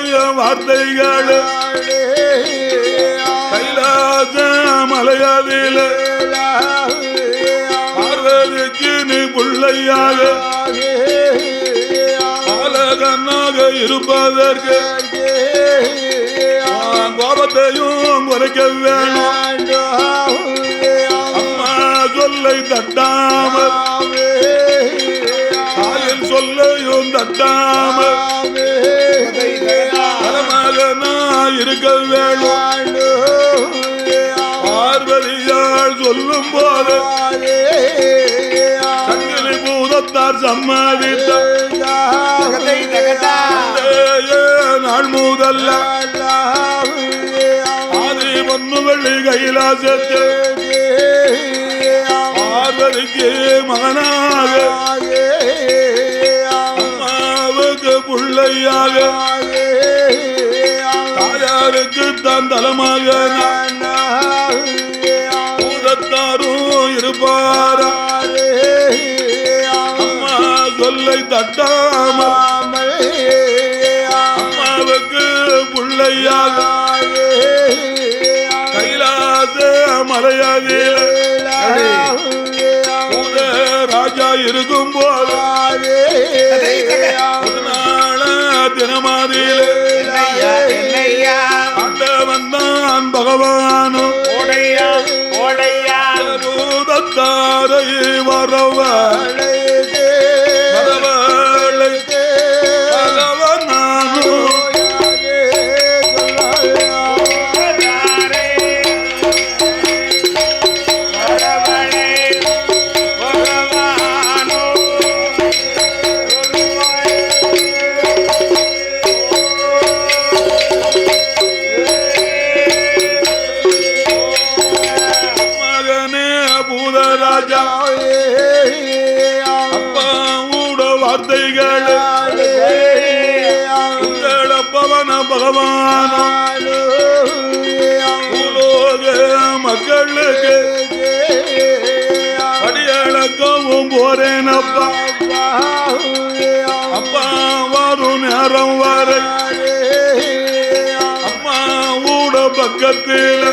என்னுடைய வார்த்தைகள் கைலாச மலையாதில பார்வதிக்கு நீ பிள்ளையாக பாலகனாக இருப்பதற்கு கோபத்தையும் குறைக்க வேணும். அம்மா சொல்லை தட்டாமல் தாயின் சொல்லையும் தட்டாமல் மகனா இருக்க வேணும். பார்வதியால் சொல்லும் போது சங்கிலி பூதத்தார் சம்மதித்த நாள் முதல்ல ஆதி பொன்னு வெள்ளி கைலாசத்து பார்வதிக்கு மகனாக அம்மாவுக்கு பிள்ளையாக தாயாருக்கு தான் தலைமாக பூதத்தாரும் இருப்பாரா அம்மா சொல்லை தட்டாமல் அம்மாவுக்கு பிள்ளையாக கைலாச மலையாதில பூத ராஜா இருக்கும் போது ஒரு நாள தினமாதியில ஆண்டவன் தான் பகவானும் பூதத்தாரை வரவழை பகவான் பூலோக மக்களுக்கு படியளக்கவும் போறேன் அப்பா. அப்பா வரும் நேரம் வரை அம்மா ஊட பக்கத்தில்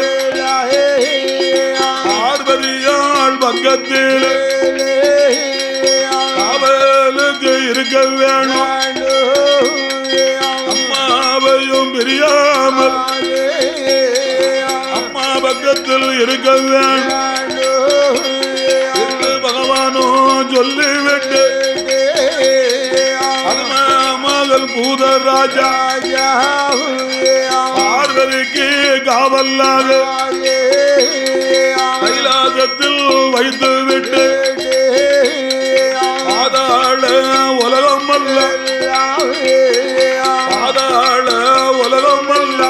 பார்வதியாள் பக்கத்தில் காவலுக்கு இருக்க வேணும். பிரியாமல் அம்மா பக்கத்தில் இருக்க வேண்டும் என்று பகவானோ சொல்லிவிட்டு மகள் பூத ராஜா பார்வதிக்கு காவலாக கைலாசத்தில் வைத்து விட்டு பாதாள உலகம் அல்ல உலகம் அல்ல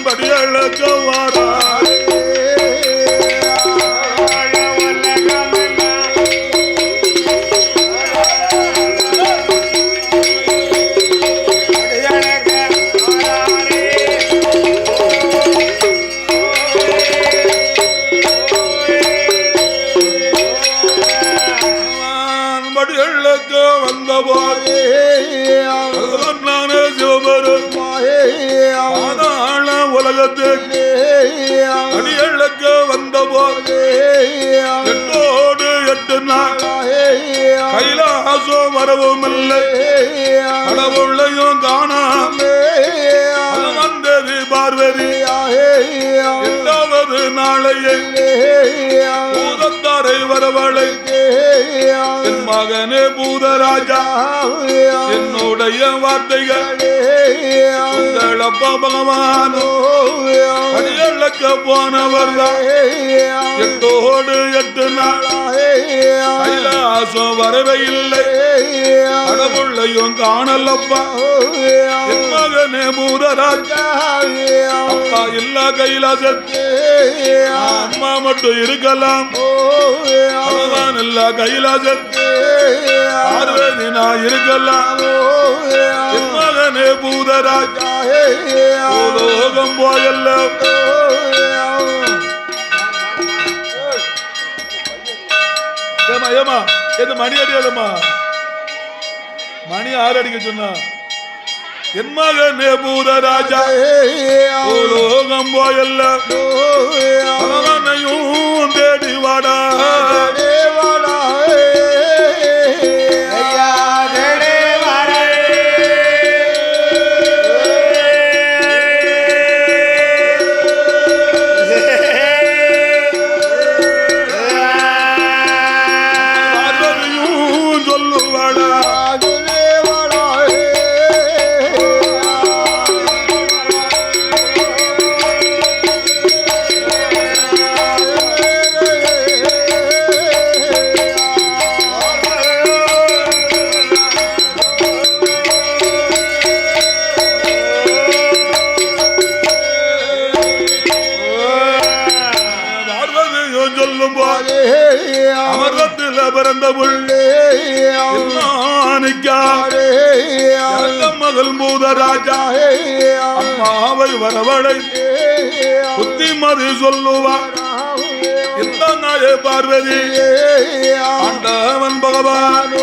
படியளக்க வாராரே படியளக்க வந்த போது உலகத்துக்கு அடியளக்க வந்த போது 8 நாள் கைலாசம் வரவும் இல்லை கடவுளையும் காணாம வந்தது பார்வதி 8வது நாளையே பூதத்தாரை வரவழை என் மகனே பூதராஜா என்னுடைய வார்த்தைகள் அப்பா பகவானோ அடியளக்க போனவர் தான் 8 நாள் கைலாசம் வரவே இல்லை கடவுளையும் காணலப்பா என் மகனே பூதராஜா அப்பா இல்ல கைலாசத்து அம்மா மட்டும் இருக்கலாம் பகவான் இல்ல கைலாசத்து பார்வதி நான் இருக்கலாம் என் மகனே பூதராஜா லோகம் போயல்ல மணி அடியாதம்மா மணி 6 அடிக்க சொன்னா என் மகனே பூதராஜா லோகம் போயல்ல அவனையும் தேடி வாடா அமர்வத்தில் பிறந்த புள்ளே மகள் பூதராஜா அம்மாவை வரவழை புத்திமதி சொல்லுவார் இந்த நாயே பார்வதி ஆண்டவன் பகவான்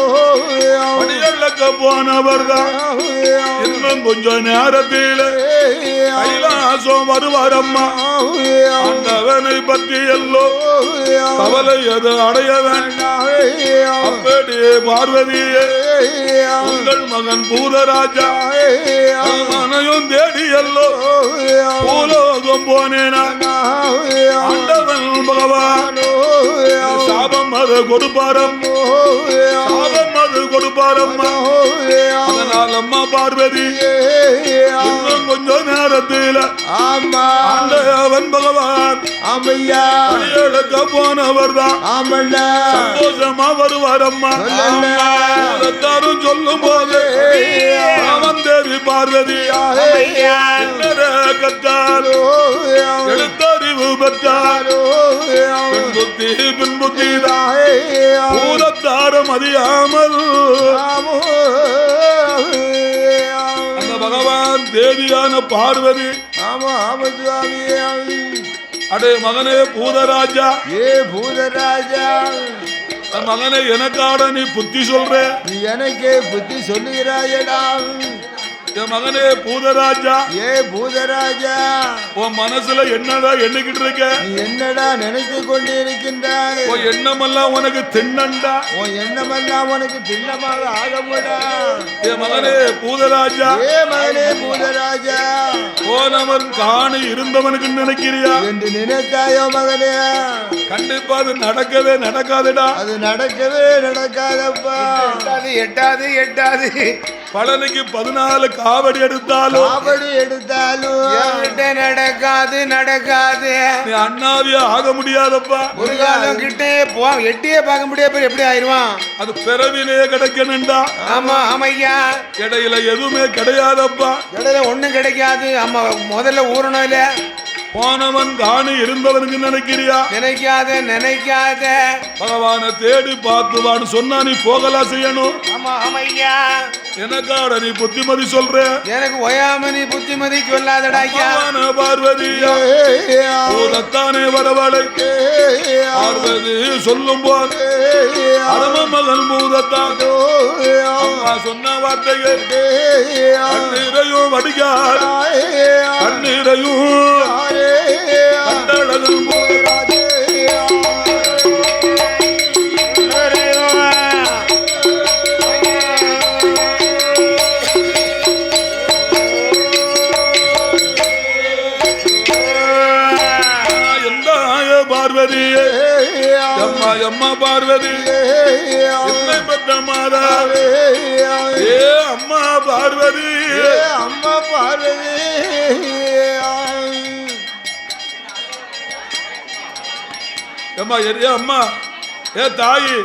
படியளக்க போனவர்தான் இன்னும் கொஞ்ச நேரத்தில் கைலாசம் வருவார் அம்மா ஆண்டவனை பற்றி எல்லோ கவலை அது அடைய வேண்டாம் அப்படியே பார்வதியே உங்கள் மகன் பூதராஜா மனையும் தேடி எல்லோ பூலோகம் போனேன் ஆண்டவன் பகவான் சாபம் அது கொடுப்பாரம் சாபம் அது கொடுப்பாரம்மா அதனால் அம்மா பார்வதி இன்னும் கொஞ்ச நேரத்தில் ஆண்டவன் பகவான் அடியெடுக்க போனவர் தான் சந்தோஷமா வருவார் அம்மா எல்லாரும் சொல்லும் போது அவன் தேவி பார்வதி கற்றார் எழுத்தறிவு பெற்றார் புத்தி பின் புத்தி பூரத்தாரம் அறியாமல் அந்த பகவான் தேவியான பார்வதி அடே மகனே பூதராஜா பூதராஜா மகனே எனக்காட நீ புத்தி சொல்ற நீ எனக்கே புத்தி சொல்லுகிறாயடா என் மகனே பூதராஜா பூதராஜா உன் மனசுல என்னடா எண்ணிக்கிட்டு இருக்க நீ என்னடா நினைத்து கொண்டு இருக்கின்றாய் உன் எண்ணமெல்லாம் உனக்கு திண்ணண்டா உன் எண்ணமெல்லாம் உனக்கு திண்ணமாக ஆகமுடா என் மகனே பூதராஜா மகனே பூதராஜா போனவன் காணி இருந்தவனுக்கு நினைக்கிறியா என்று நினைத்தாயோ மகனே கண்டிப்பா அது நடக்கவே நடக்காதுடா அது நடக்கவே நடக்காதப்பா எட்டாது எட்டாது பழனிக்கு 14 காவடி எடுத்தாலும் நடக்காது நடக்காது நீ அண்ணாவியா ஆக முடியாதப்பா ஒரு காலம் கிட்டே எட்டியே பார்க்க முடியாது எப்படி ஆயிருவான் அது பிறவிலே கிடைக்கணும்டா ஆமா ஆமையா இடையில எதுவுமே கிடையாதப்பா இடையில ஒண்ணும் கிடைக்காது ஆமா முதல்ல ஊறணும் இல்ல போனவன் காணி இருந்தவனுக்கு நினைக்கிறியா நினைக்காத நினைக்காத பகவானை தேடி பார்த்துவான்னு சொன்னா நீ போகலாம் செய்யணும் ஆமா ஆமையா எனக்காட நீ புத்திமதி சொல்ற எனக்கு ஒயாம நீ புத்திமதி சொல்லாதடா பார்வதியா பூதத்தானே வரவழை பார்வதி சொல்லும் போது அரம மகள் பூதத்தான் சொன்ன வார்த்தைகள் கண்ணீரையும் வடிகார் கண்ணீரையும் கண்டழகும் பார்வதியே அம்மா அம்மா பார்வதி என்னை பெற்ற மாதாவே அம்மா பார்வதி அம்மா பார்வதி அம்மா அம்மா தாயி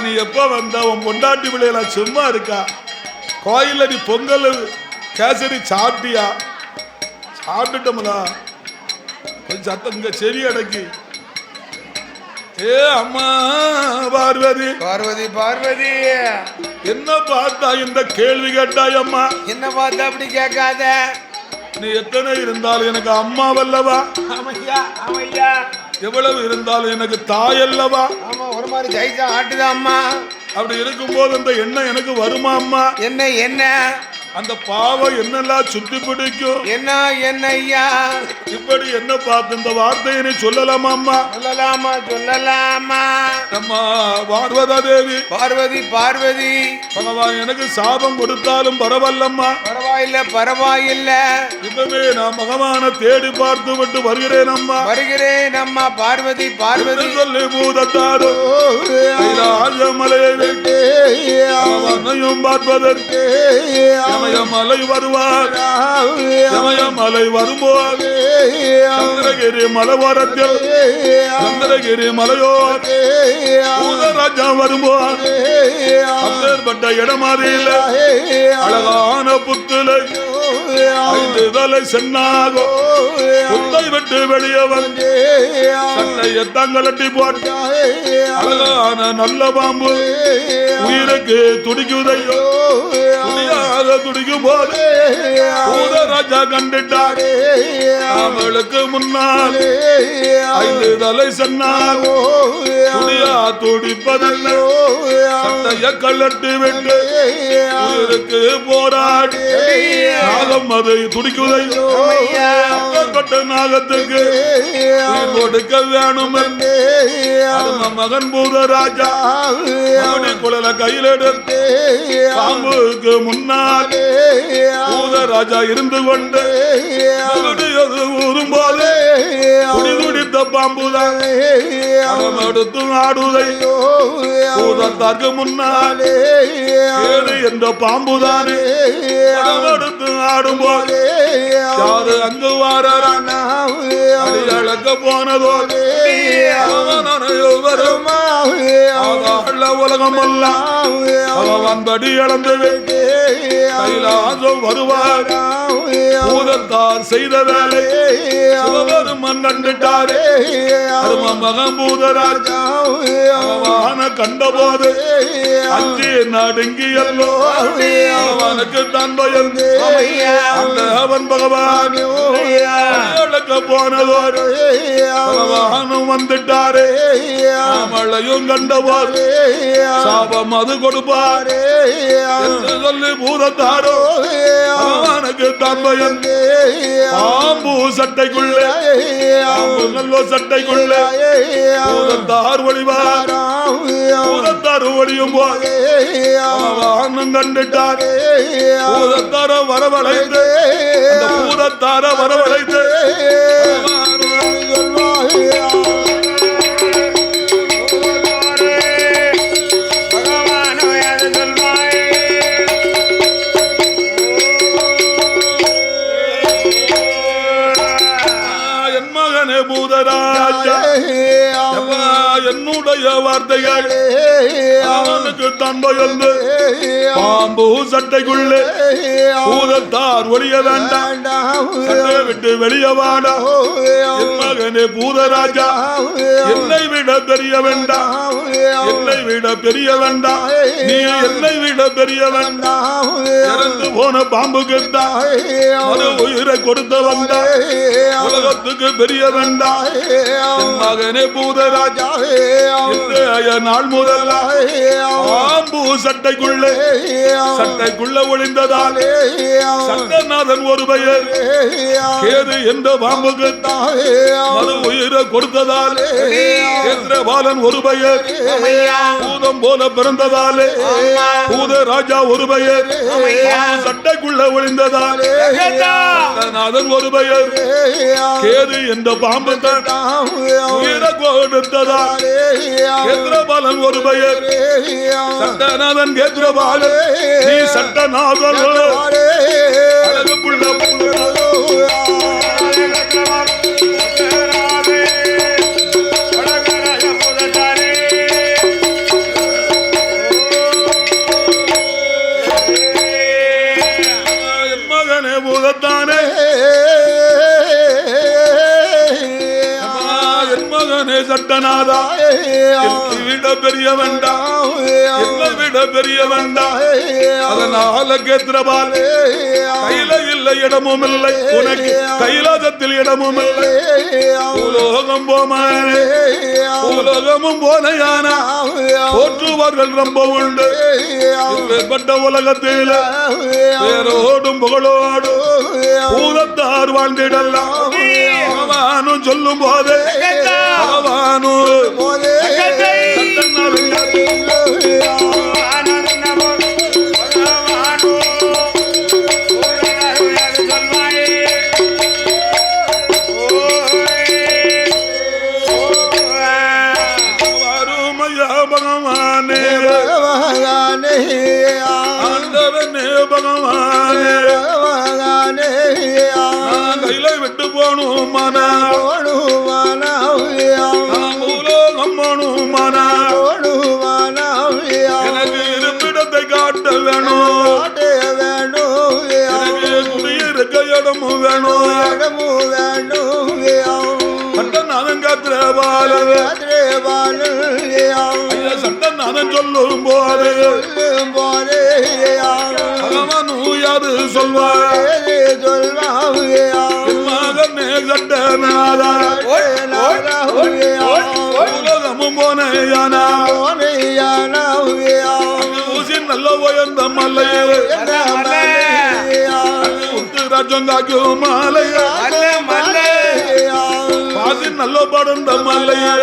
நீ எப்ப வந்த உன் பொண்டாட்டி பிள்ளைகள சும்மா இருக்கா கோயில்ல நீ பொங்கல் கேசரி சாப்பிட்டியா சாப்பிட்டுட்டோம்ல கொஞ்சம் சத்தம் இங்க செவி அடக்கி அம்மா பார்வதி பார்வதி பார்வதி என்ன பார்த்தா இந்த கேள்வி கேட்டாய் அம்மா என்ன பார்த்தா அப்படி கேட்காத நீ எத்தனை இருந்தாலும் எனக்கு அம்மா வல்லவா ஆமையா ஆமையா எவ்வளவு இருந்தாலும் எனக்கு தாய் அல்லவா? ஆமா, ஒரு மாதிரி ஜெயிச்சா ஆட்டுதான் அம்மா. அப்படி இருக்கும்போது அந்த எண்ணம் எனக்கு வருமா அம்மா? என்ன என்ன அந்த பாவம் என்னெல்லாம் சுத்தி பிடிக்கும். என்ன என்ன ஐயா? இப்படி என்ன பார்த்து இந்த வார்த்தையை நீ சொல்லலாமா அம்மா? சொல்லலாமா சொல்லலாமா? அம்மா பார்வதா தேவி, பார்வதி பார்வதி, பகவான் எனக்கு சாபம் கொடுத்தாலும் பரவாயில்லம்மா. பரவாயில்ல பரவாயில்ல, இப்பவே நான் பகவானை தேடி பார்த்து விட்டு வருகிறேன் அம்மா. வருகிறேன் அம்மா. பார்வதி பார்வதி சொல்லி பூதத்தாரோ கைலாசமலையை விட்டு அவனையும் பார்ப்பதற்கு மலை வருவார். மலை வரும்போது சந்திரகிரி மலைவாரத்தில் சந்திரகிரி மலையோர் ராஜா வரும்போது அப்பேற்பட்ட இடமாதிரியில் அழகான புத்துலை 5 தலை சென்னாகோ புத்தை விட்டு வெளியே வந்து சட்டையை தங்கலட்டி போட்டு அழகான நல்ல பாம்பு உயிருக்கு துடிக்குதையோ துணியாக துடிக்கும் போது ராஜா கண்டுட்டார். அவளுக்கு முன்னால் 5 தலை சென்னாகோ துணியா துடிப்பதல்ல சட்டைய கல்லட்டி விட்டு உயிருக்கு போராடி நாகம் அதை துடிக்குதையோ நாகத்துக்கு கொடுக்க வேணும் என்று மகன் பூதராஜா குழல கையில் எடுத்து பாம்புக்கு முன்னால் பூதராஜா இருந்து கொண்டு ஊறும்போது துடி துடித்த பாம்புதான் எடுத்து ஆடுதையோ பூதத்தாருக்கு முன்னாலே என்ற பாம்புதானே எடுத்து ஆடும்போது யாரு அங்கு வாரான அழக போனதோடு உலகம் எல்லாம் பகவான் படி இழந்து கைலாசம் வருவார். பூதத்தார் செய்த வேலை சிவபெருமன் கண்டுட்டாரே. மகன் பூதராஜா பகவான கண்டபோது அஞ்சு நடுங்கியல்லோ அவனுக்கு தான் பயந்து அவன் பகவான் போனதோடு பகவானும் வந்துட்டாரே. மழையும் கண்டபோது சாபம் அது கொடுப்பாரே என்று சொல்லி பூதத்தாரோ அவனுக்கு தான் பயந்து பாம்பு சட்டைக்குள்ளே நல்ல சட்டைக்குள்ளே பூதத்தார் ஒளிவார். பூதத்தார் ஒளியும் போது அவனும் கண்டுட்டாரே. பூதத்தார வரவழைத்து பூதத்தார வரவழைத்து என் மகனே பூதராஜா என்னுடைய வார்த்தைகள் அவனுக்கு தான் பயந்து பாம்பு சட்டைக்குள்ளே பூதத்தார் ஒளிய வேண்டாம் சட்டையை விட்டு வெளியே வாடா. என் மகனே பூதராஜா என்னை விட பெரிய வேண்டாம், என்னை விட பெரிய வேண்டாம், நீ என்னை விட பெரிய வேண்டாம். இறந்து போன பாம்புக்கு தான் உயிரை கொடுத்த வந்தா உலகத்துக்கு பெரிய வேண்டாம். என் மகனே பூதராஜா நாள் முதல்ல பாம்பு சட்டைக்குள்ள ஒளிந்ததாலே சட்டநாதன் ஒரு பெயர் கேது என்ற பாம்புக்கு மறு உயிரை கொடுத்ததாலே கேந்திரபாலன் ஒரு பெயர் பூதம் போல பிறந்ததாலே பூதராஜா ஒரு பெயர் சட்டைக்குள்ள ஒளிந்ததாலே சட்டநாதன் ஒரு பெயர் கேது என்ற பாம்பு உயிரை கொடுத்ததாலே கேந்திரபாலன் ஒரு பெயர் சட்டநாதன் கேந்திரபாலன் நீ சட்டநாதன் அழகு புள்ள என் மகனே பூதத்தானே என் மகனே சட்ட நாதா என்னை விட பெரிய வேண்டாம், என்னை விட பெரிய வேண்டாம். அதனால கேத்திரபால் கையில இல்லை இடமும் இல்லை, உனக்கு கைலாசத்தில் இடமும் இல்லை. உலோகம் போமானே, உலகமும் போனையானா போற்றுவார்கள் ரொம்ப உண்டு. இப்பேற்பட்ட உலகத்தில் பேரோடும் புகழோடு பூதத்தார் வாழ்ந்திடலாம். பகவானும் சொல்லும் போது பகவானும் கையில விட்டு போனும் மனா எனக்கு இருப்பிடத்தை காட்ட வேணும், எனக்கு குடியிருக்க இடமும் வேணும். சட்டநாதன் காத்திரபாலன் சட்டநாதன் சொல்லும் போது யாது சொல்வார் மகனே சட்டநாதா உலகமும் போனையானா ஊசி நல்ல உயர்ந்த மல்லையே உத்துராஜங்காக்கும் மாலையா பாசி நல்ல படர்ந்த மல்லையே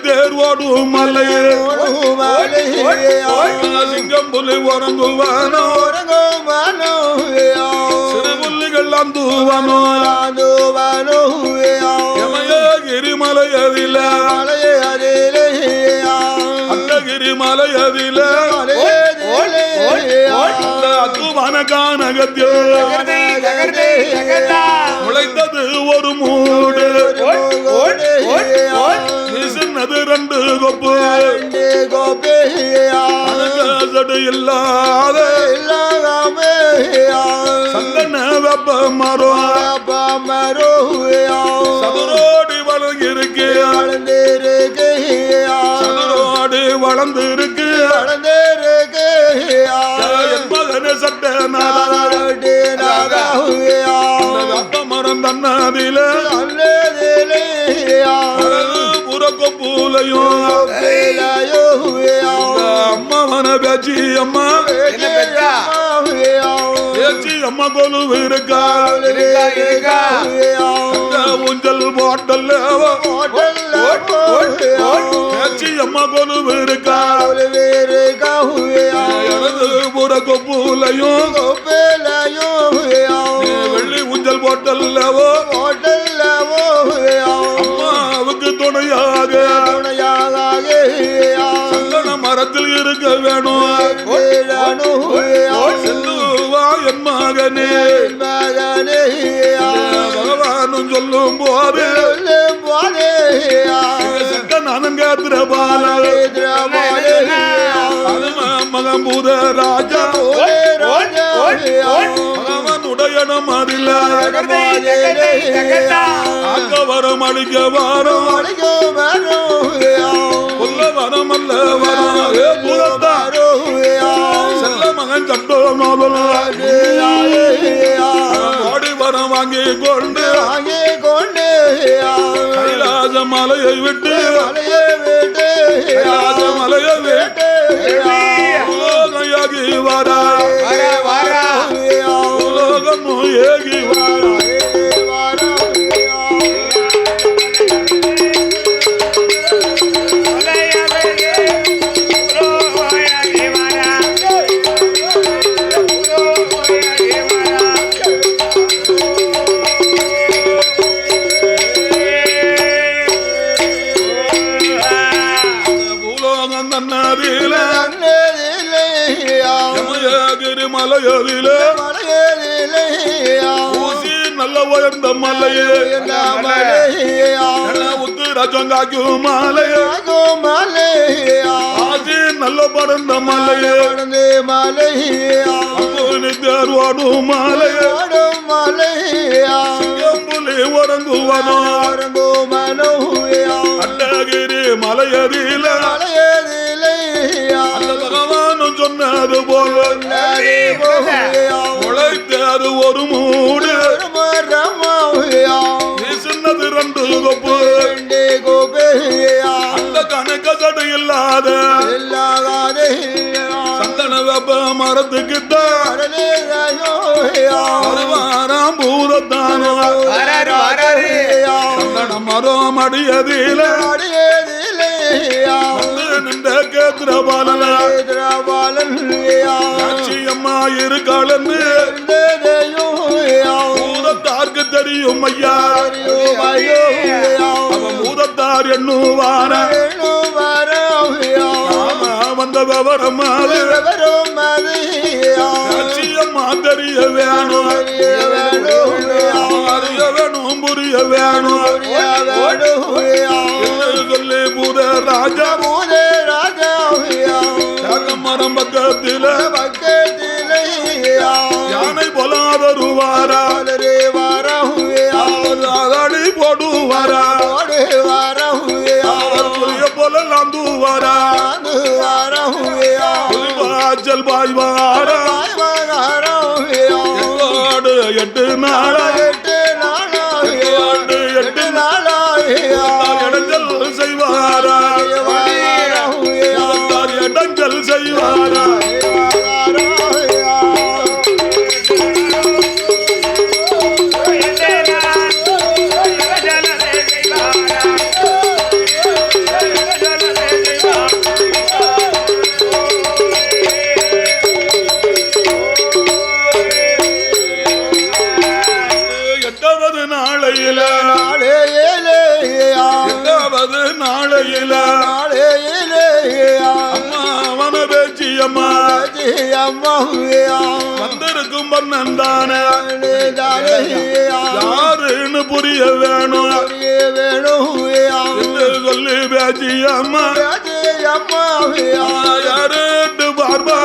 தேர்வோடும் மல்லையே சிங்கம் புலி உறங்குவானோ சிறு புள்ளிகள் அந்துவானோ கிரிமலையதில அந்தகிரி மலையதில அத்துவான கானகத்தில் முளைத்தது ஒரு மூடு, சின்னது ரெண்டு கொப்பு சடு இல்லாத சந்தன வெப்ப மரம் சதுரோடி வளர்ந்திருக்கு, சதுரோடி வளர்ந்திருக்கு. என் மகனே சட்டநாதா வெப்ப மரம் தன்னதில புறக்கொப்பூலையும் அம்மாவன பேச்சி அம்மா பேச்சி அம்மா கொலு இருக்கா ஊஞ்சல் போட்டல் பேச்சி அம்மா கொலு இருக்கா எனது புறக்கொப்பூலையும் வெள்ளி ஊஞ்சல் போட்டல்லவோ அம்மாவுக்கு துணையாக சந்தன மரத்தில் இருக்க வேணும். செல்லுவா என் மகனே பகவானும் சொல்லும் போது சட்டநாதன் கேத்திரபால மகன் பூத ராஜா பகவானுடைய மதில ஆக்க வரம் அழிக்க வரம் கொல்ல வரம் அல்ல வரம் பூதத்தாரோ செல்ல மகன் சட்டோ ஓடி வரம் வாங்கி கொண்டு கைலாச மலையை விட்டு கைலாச மலையை விட்டு உலோகையாகி வாரா உலோகம் ஏகி வாரா மலையில ஊசி நல்ல உயர்ந்த மலையே உத்துராஜங்காக்கும் மாலையே ஆசி நல்ல படர்ந்த மலையே தேர் ஓடும் மலையே ஓடும் மலையா புலி உறங்குவனோ மனோயா அண்டகிரி மலையதில மலையதிலையா அந்த பகவானும் சொன்னது போல உழைத்தது ஒரு மூடு மரமாயா நீ சின்னது ரெண்டு கொப்பு அந்த கணக்கசடு இல்லாத சந்தன வெப்ப மரத்துக்குத்தான் வருவாராம் பூதத்தானோ சந்தன மரம் அடியதில வந்து நின்ற கேத்திர பாலன அம்மா இருக்காளன்னு பூதத்தாருக்கு தெரியும் ஐயா அவன் பூதத்தார் எண்ணுவான வந்த விவரம் அம்மா தெரிய வேணும் அறிய வேணும் புரிய வேணும் சொல்லி பூத ராஜா மரம் பக்கத்தில யானை பொலாதருவாரா அடி போடுவாரா போல லாந்துவாரா வாஜல் பாய்வாரா எட்டு நாளா இடஞ்சல் செய்வாரா இடஞ்சல் செய்வாரா வந்திருக்கும் பண்ணந்தானே யாருன்னு புரிய வேணும் சொல்லி பேச்சி அம்மா யாரு பார்பா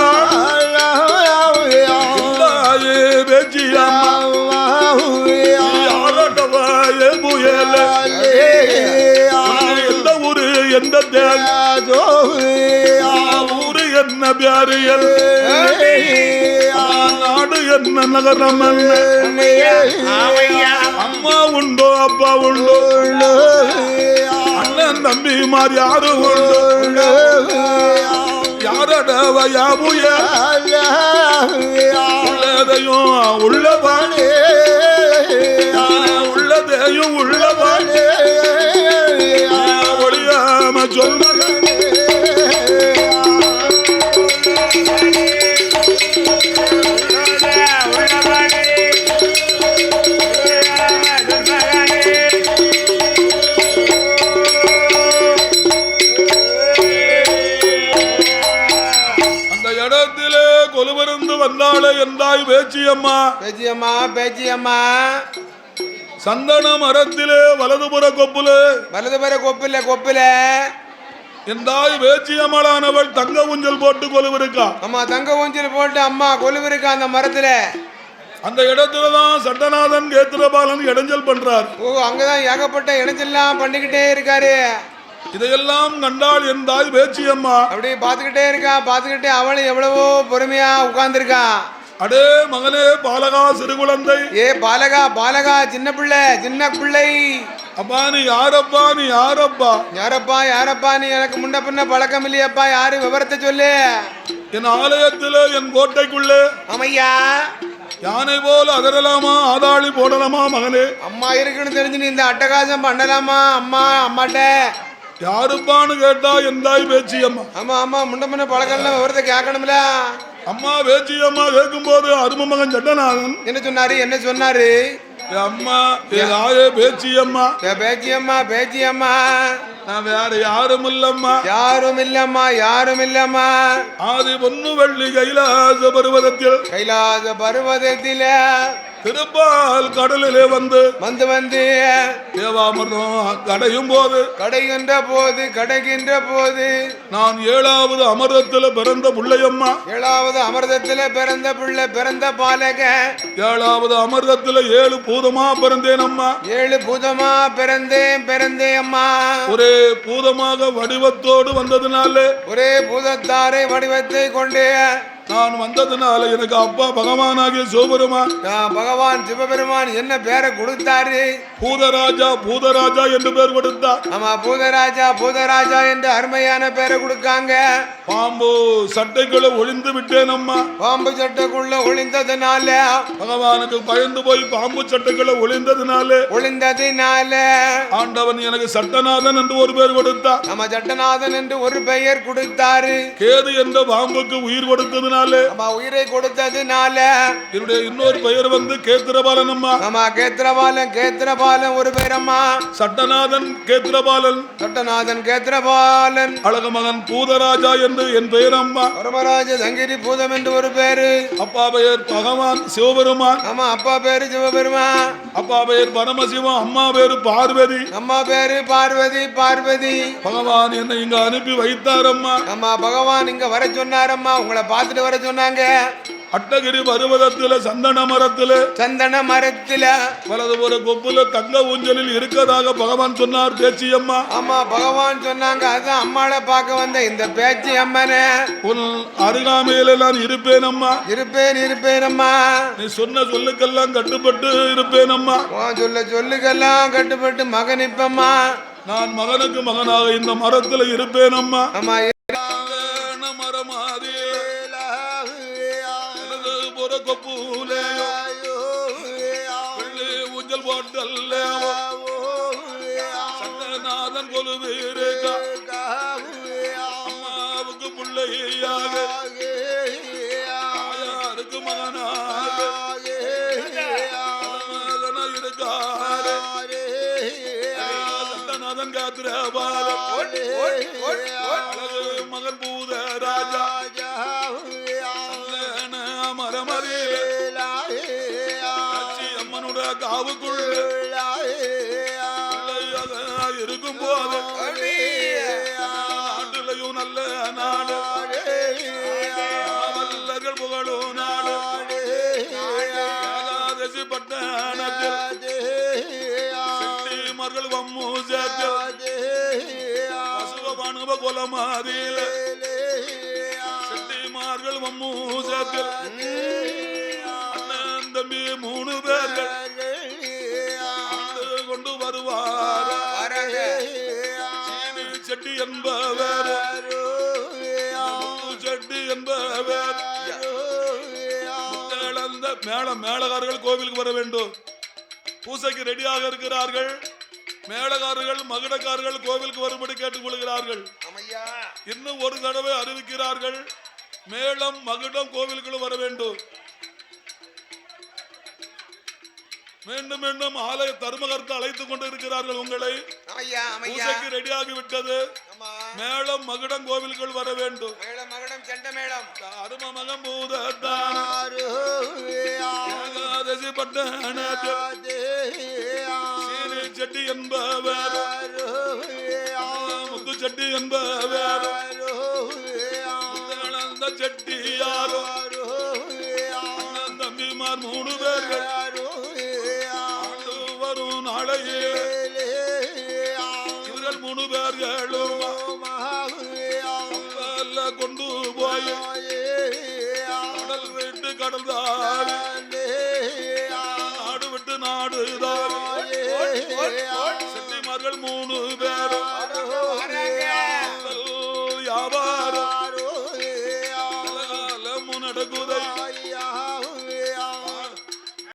பேச்சி அம்மா யாரோட்டவாய புயல எந்த ஊரு எந்த ஊரு என்ன பியாரியல் நாடு என்ன நகரம் அம்மா உண்டோ அப்பா உண்டோ அண்ணன் தம்பி மாதிரி யாரு உண்டோ யாரடவையா புய உள்ளதையும் உள்ளவானே உள்ளதையும் உள்ளவானே ஒளியாம சொல்ல வந்தாளே எந்தாய் பேச்சியம்மா சந்தன மரத்திலே வலதுபுற கொப்புல எந்தாய் பேச்சியம்மளானவள் தங்க ஊஞ்சல் போட்டு கொலுவிருக்கா. அம்மா தங்க ஊஞ்சல் போட்டு அம்மா கொலுவிருக்கா அந்த மரத்துல. அந்த இடத்துலதான் சட்டநாதன் கேத்திரபாலன் இடைஞ்சல் பண்றார். ஓ, அங்கதான் ஏகப்பட்ட இடைஞ்சல்லாம் பண்ணிக்கிட்டே இருக்காரு. இதையெல்லாம் கண்டால் என் தாய் பேச்சியம்மா அப்படி பாத்துக்கிட்டே இருக்கா. பாத்துக்கிட்டே அவளும் எவ்வளவோ பொறுமையா உட்கார்ந்துருக்கா. அடே மகனே பாலகா சிறு குழந்தை, ஏ பாலகா சின்ன பிள்ளை. அப்பா நீ யாரப்பா நீ எனக்கு முன்ன பின்ன பழக்கம் இல்லையப்பா, யாரு விவரத்தை சொல்லு. என் ஆலயத்துல என் கோட்டைக்குள்ளே அம்மையா யானை போல அதரலாமா ஆதாளி போடலாமா மகனே? அம்மா இருக்குன்னு தெரிஞ்சு நீ இந்த அட்டகாசம் பண்ணலாமா? அம்மாட்ட யாருப்பான்னு கேட்டா என் தாய் பேச்சியம்மா. ஆமா முன்ன பின்ன பழக்கம் விவரத்தை கேட்கணும்ல. அம்மா பேச்சியம்மா கேட்கும் போது அரும மகன் சட்டநாதன் என்ன சொன்னாரு? என் அம்மா என் ஆயே பேச்சியம்மா பேச்சியம்மா பேச்சியம்மா நான் வேற யாரும் இல்லம்மா யாரும் இல்லம்மா யாரும் இல்லம்மா ஆதி பொண்ணு வெள்ளி கைலாச கைலாச பருவதத்தில திருப்பால் கடலிலே வந்து வந்து தேவாமிர்தம் கடைகின்ற போது நான் 7வது அமிர்தத்தில் பிறந்த பிள்ளையம்மா 7வது அமிர்தத்தில் பிறந்த பிள்ளை பிறந்த பாலக 7வது அமிர்தத்தில் 7 பூதமா பிறந்தேன் அம்மா 7 பூதமா பிறந்தேன் அம்மா ஒரே பூதமாக வடிவத்தோடு வந்ததுனால ஒரே பூதத்தாரை வடிவத்தை கொண்டே நான் வந்ததுனால எனக்கு அப்பா பகவானாகிய சிவபெருமான் பகவான் சிவபெருமான் என்ன பேரை கொடுத்தாரு பூதராஜா என்று பேர் கொடுத்தார் ஆமா பூதராஜா என்று அருமையான பேரை கொடுக்காங்க பாம்பு சட்டைக்குள்ள ஒளிந்து விட்டேன் அம்மா பாம்பு சட்டைக்குள்ள ஒளிந்ததுனால பகவானுக்கு பயந்து போய் பாம்பு சட்டைக்குள்ள ஒளிந்ததுனால ஆண்டவன் எனக்கு சட்டநாதன் என்று ஒரு பேர் கொடுத்தார் நம்ம சட்டநாதன் என்று ஒரு பெயர் கொடுத்தாரு கேது என்ற பாம்புக்கு உயிர் கொடுத்ததுனால உயிரை கொடுத்ததுனால என்னுடைய இன்னொரு பெயர் வந்து கேத்திரபாலன் அம்மா ஆமா கேத்திரபாலன் ஒரு பேர் அம்மா சட்டநாதன் கேத்திரபாலன் அழகு மகன் பூதராஜா என்று என் பெயர் அம்மா பரமராஜ தங்கிரி பூதம் என்று ஒரு பேரு அப்பா பெயர் பகவான் சிவபெருமான் ஆமா அப்பா பேரு சிவபெருமான் அப்பா பெயர் பரமசிவம் அம்மா பேரு பார்வதி அம்மா பேரு பார்வதி பகவான் என்னை இங்க அனுப்பி வைத்தார் அம்மா அம்மா பகவான் இங்க வர சொன்னாரம்மா உங்களை பார்த்துட்டு வர சொன்னாங்க அட்டகிரி பருவதத்துல சந்தன மரத்துல வலது ஒரு கொப்புல தங்க ஊஞ்சலில் இருக்கதாக பகவான் சொன்னார் பேச்சியம்மா ஆமா பகவான் சொன்னாங்க அதான் அம்மாளை பார்க்க வந்த இந்த பேச்சி அம்மனே உன் அருகாமையில நான் இருப்பேன் அம்மா இருப்பேன் அம்மா நீ சொன்ன சொல்லுக்கெல்லாம் கட்டுப்பட்டு இருப்பேன் அம்மா சொல்லுக்கெல்லாம் கட்டுப்பட்டு மகன் இப்பம்மா நான் மகனுக்கு மகனாக இந்த மரத்துல இருப்பேன் அம்மா அம்மா ஊஞ்சல் போட்டல்ல சட்டநாதன் அம்மாவுக்கு பிள்ளையாக தாயாருக்கு மகனாக இருக்காரு சட்டநாதன் காத்திரபாலன் மகன் பூதராஜா அம்மனுடைய காவுக்குள்ள இருக்கும் போது நாட்டிலையும் நல்ல நாடு வல்லர்கள் புகழும் நாடு ஏகாதசி பட்டணத்தில் செட்டிமார்கள் வம்மு பசுவபானுப கொலமாதியில செட்டிமார்கள் வம்மு சேத்தில் தம்பி 3 பேர்கள் கொண்டு வருவார் செட்டி என்பவர் மேளகாரர்கள் கோவிலுக்கு வர வேண்டும் பூசைக்கு ரெடியாக இருக்கிறார்கள் மேளகாரர்கள் மகுடக்காரர்கள் கோவிலுக்கு வரும்படி கேட்டுக் கொள்கிறார்கள் இன்னும் ஒரு தடவை அறிவிக்கிறார்கள் மேளம் மகுடம் கோவிலுக்குள் வர வேண்டும் மீண்டும் ஆலய தர்மகர்த்தா அழைத்துக் கொண்டு இருக்கிறார்கள் உங்களை பூசைக்கு ரெடியாகி விட்டது மேளம் மகுடம் கோவிலுக்குள் வர வேண்டும் அரும மகம் ஏகாதசி பட்டணத்தில் செட்டி என்பவர் முத்து செட்டி என்பவர் செட்டியாரோ தம்பிமார் 3 பேர்கள் வரும் நாளையே இவர்கள் 3 பேர்களும் கொண்டு போய் கடல் விட்டு கடல் நாடு விட்டு நாடு